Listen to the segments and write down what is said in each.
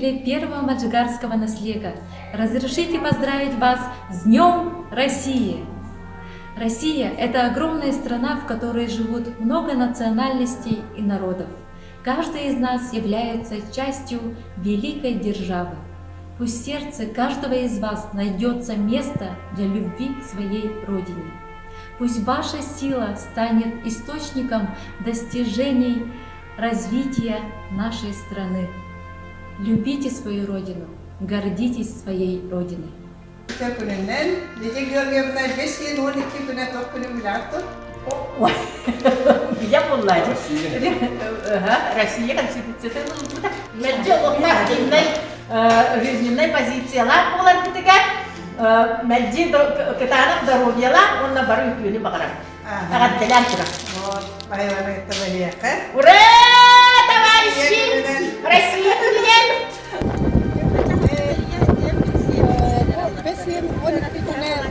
представители первого маджигарского наследия, разрешите поздравить вас с Днем России! Россия – это огромная страна, в которой живут много национальностей и народов. Каждый из нас является частью великой державы. Пусть в сердце каждого из вас найдется место для любви к своей Родине. Пусть ваша сила станет источником достижений развития нашей страны. Любите свою Родину, гордитесь своей Родиной. Я والله Россия конституциясын унутуда. Мәдже лохтактиндай жизненной позициялар болар битеген. Мәдже кытанак здоровьялар, онна бары үтүнү багара. Агат делан тура. Вот, байвана это валияка. Ура, товарищи! Россия күнүнен! Бесин, он питунер,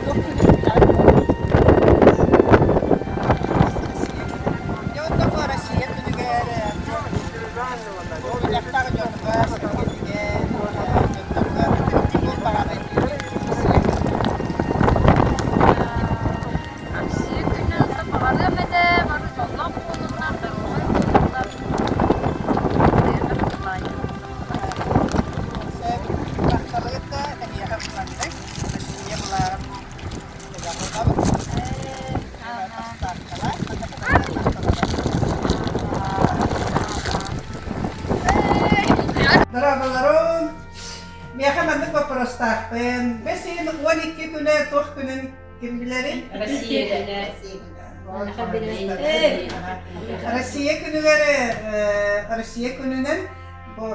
Darabalarım, meyha mandık va prostahpen. Besin 12 güne toh günün kim bilerin? Россия günüleri, Россия gününün bu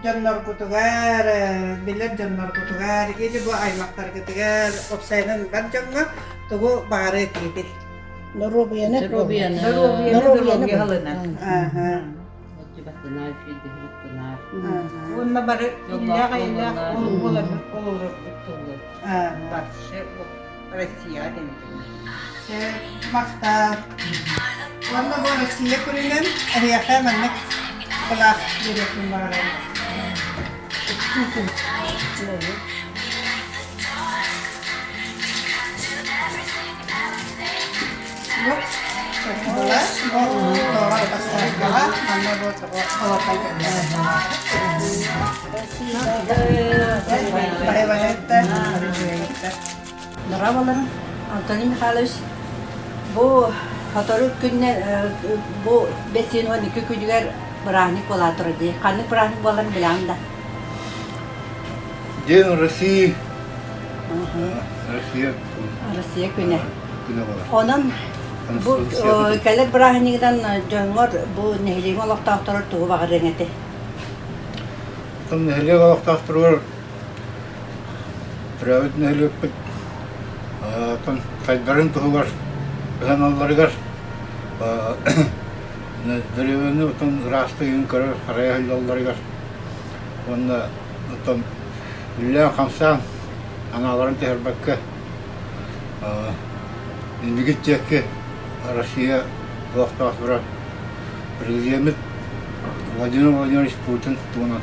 canlar kutugar, bilir canlar kutugar, gidi bu aymaklar kutugar, opsayının ben canlar, tuğu bağırı gibi. Norobiyene. Norobiyene halına. Onunla bari illa olur. Россия demek. Makta. Onunla bu Россия gününün ariyaka manlık kulak direktüm var. Bu bola, bola pasar bola, mana bu bola Merhabalar, Antoni Mikhailovich. Bu Hatırlık günler, bu 5-12 günler bıraknik oladır diye. Kanlık bıraknik olanı bilen de. День России. Россия. Rusya günü. Күні болар. Onun bu keller bıraknikten jöngör bu nehliğin olakta aktarır tuğu bağır rengeti. Тон нәһиле галактастырыр. Травит нәһиле пит. Тон кайдарын тугар. Каналларыгар. Деревені тон растыгын көрөр, харай халларыгар. Онда тон Илья Хамсан аналарын тербекке. Индигитчеке Россия галактастырыр. Президент Владимир Владимирович Путин туган.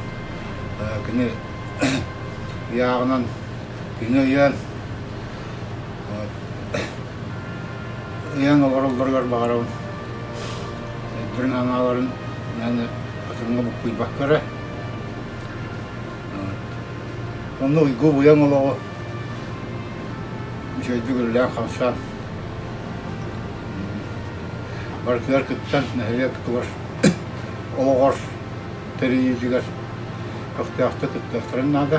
Кіне яғынан күні ең оларылдырғар бағарауын бірін аналарын мәні атырыңа бұқ құйбақ көрі оны ұйғы бұян олығы жөйді күлілен қамсан баркілер күттен нәхіле күттігір олығыр тәрейізігір Костяшты кыттастырын надо.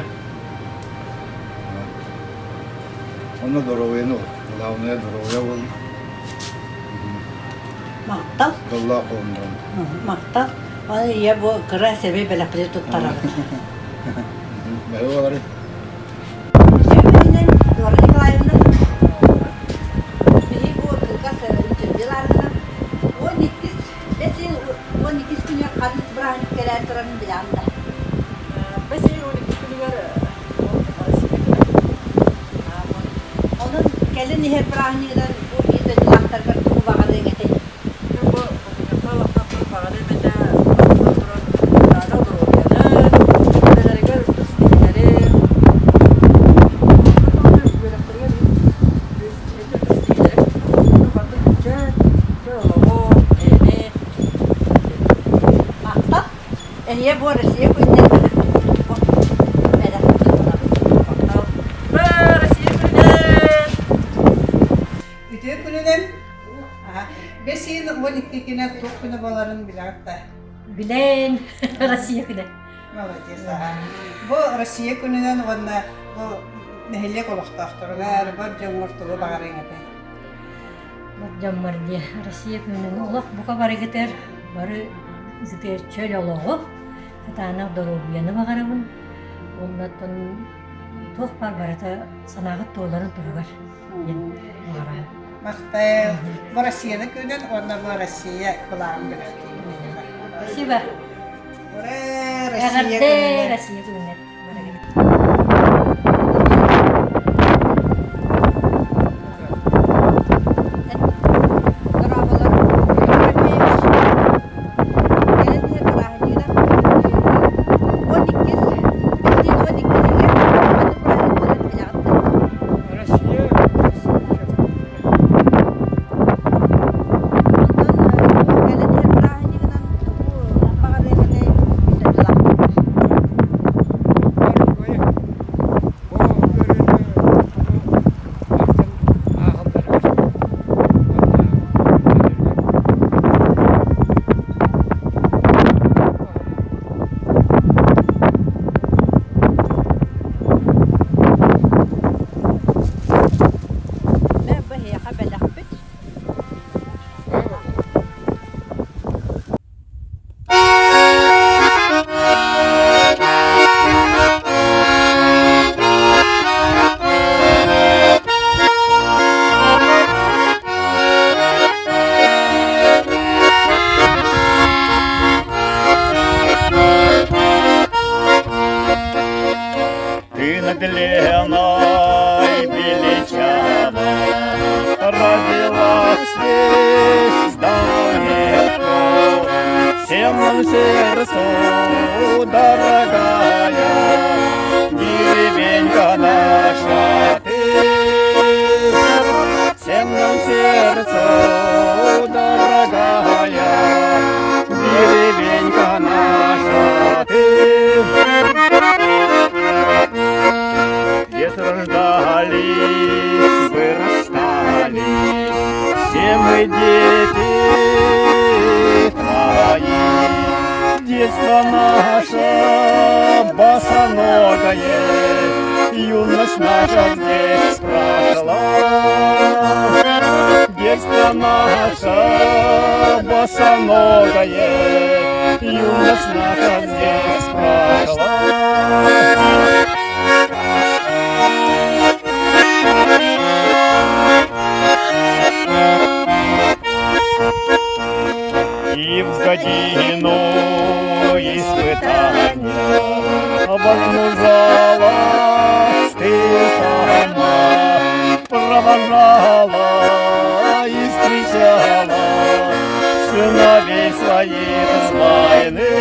Оны здоровье, главное здоровье был. Maqtal. Долла қолындан. Maqtal. Onu ya bu kıra sebebi belaklı tuttarar. Бәйі олар. Şöyle doğru yıkayımda. Biri bu kırka cümlelerinde 12 gün yakanlık bırakıp gelen turanın bilanda. Onun kelin her bırakıp bu gidip laktarlar tuğu bağlı geçti. Bu bağlı Эйе бу Россия күннән. Мәдә. Россия күнен! Үтө күнүнен 5 ел 12 кине тук күнү баларын билатта. Билен, Россия күнен. Молодец. Бу Россия күнүнен онна бу нехиле колоктактырга бар жомортулу багарыңа. Жаммарди Россия күнүнөн улак бука бары кетер, бары зитер чөл олого. Хатана дорогияны багарабын. Оннаттан тох бар барата санагат тооларын тургар. Багарабын. Мақтай бу Россияны күнүнен онна бу Россия кулаам билат. Спасибо. Ура Россия Эгерде күнүнен. Россия күнүнөн. Ты над Леной величавой родилась здесь далеко, всем нам сердцу дорогая деревенька наша ты, всем нам сердцу дорогая деревенька наша ты. Здесь рождались, вырастали, все мы дети твои. Детство наше босоногое, юность наша здесь прошла. Детство наше босоногое, юность наша здесь прошла. И в годину испытания возмужалась ты сама, провожала и встречала сыновей своих с войны,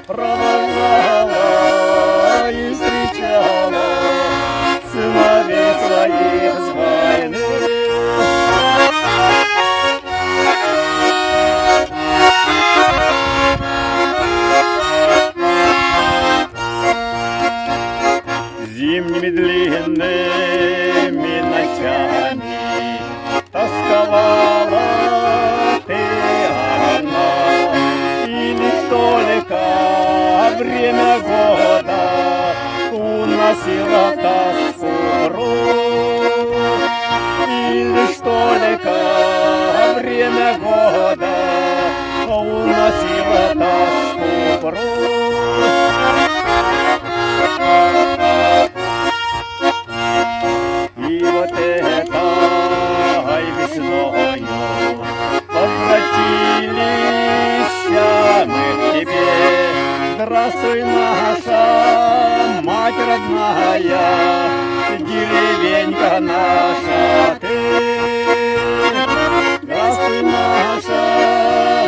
провожала и встречала сыновей своих с войны. Зимними длинными ночами тосковала ты одна, и лишь только время года уносило тоску прочь, и лишь только время года уносило тоску прочь. И вот этой весною возвратились мы к тебе. Здравствуй, наша мать родная, деревенька наша ты. Здравствуй, наша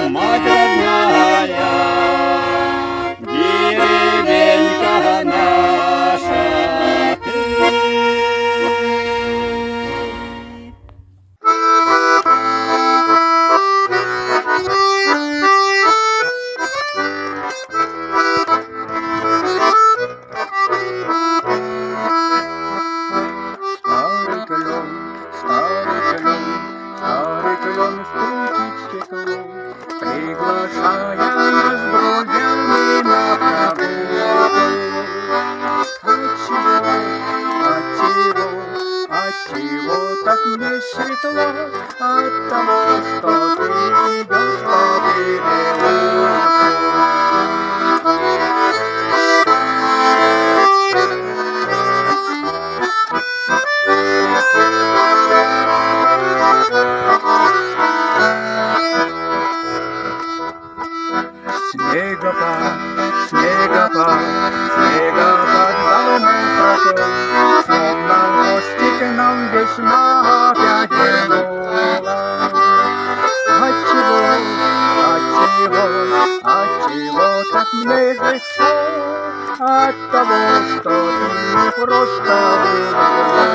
мать родная, деревенька наша ты. приглашая с друзьями на прогулку. Отчего так мне светло? От того, что ты идешь по переулку. Снегопад, снегопад, снегопад давно прошел, словно мостик нам весьма опять вернула. Отчего так мне легко? От того, что ты не просто улыбнула.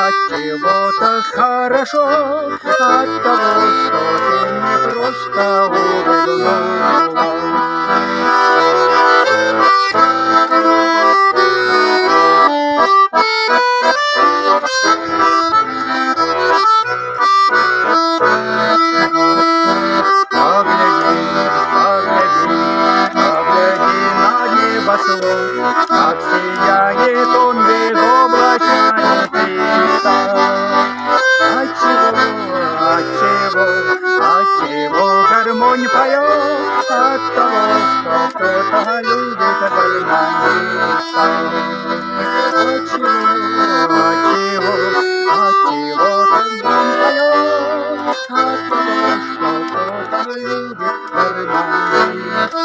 Отчего-то хорошо от того, что ты не просто улыбнула. Погляди на небосвод, как сияет он безоблачно и чисто. Отчего гармонь поет? От того, что кто-то любит гармониста. Отчего гармонь поет? От того, что кто-то любит гармониста.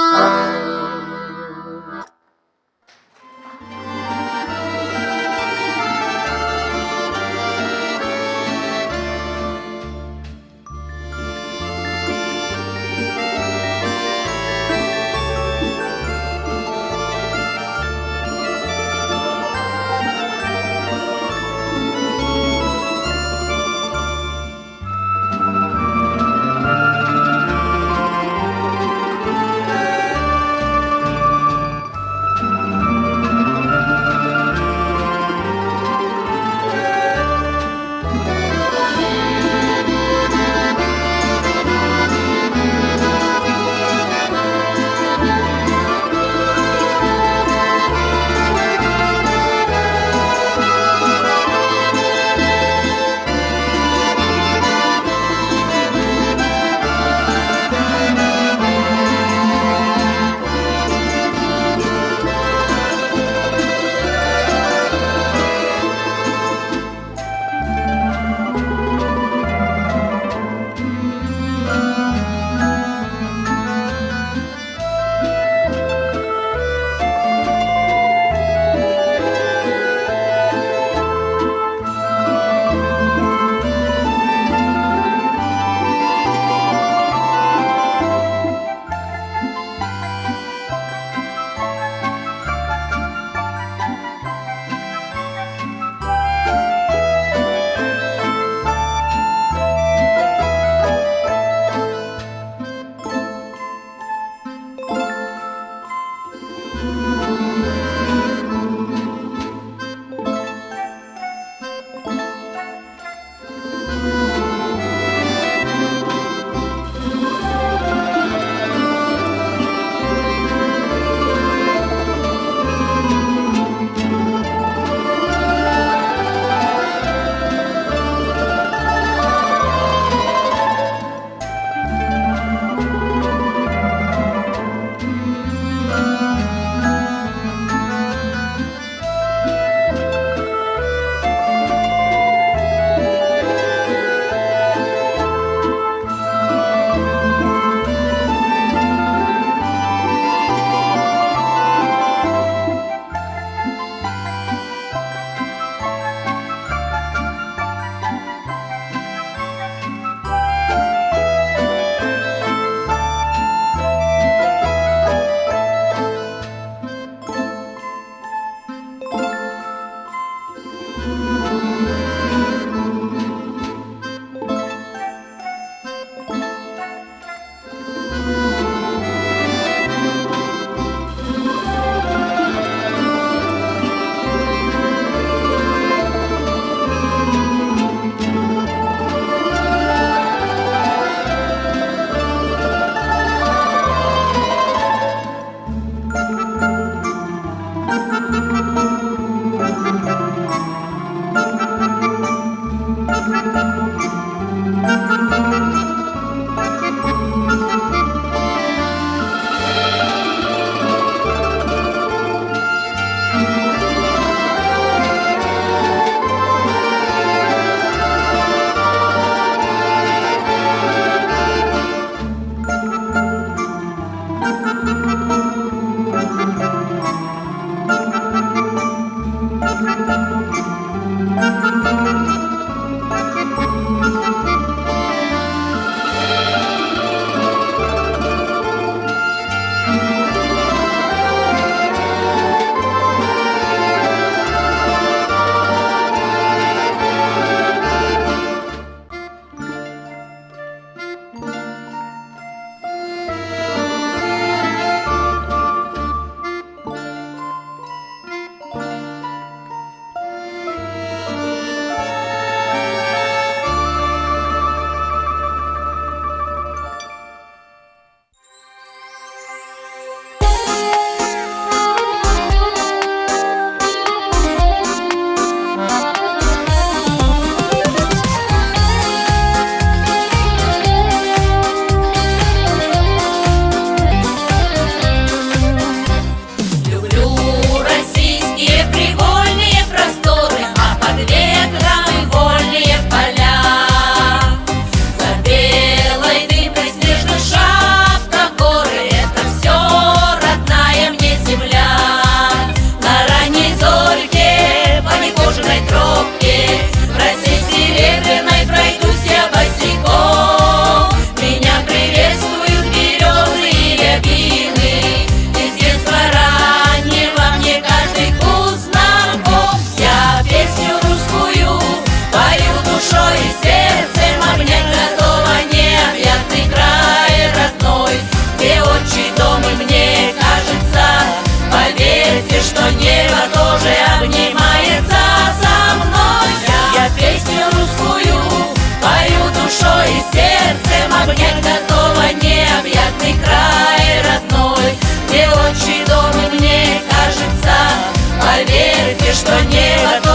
что небо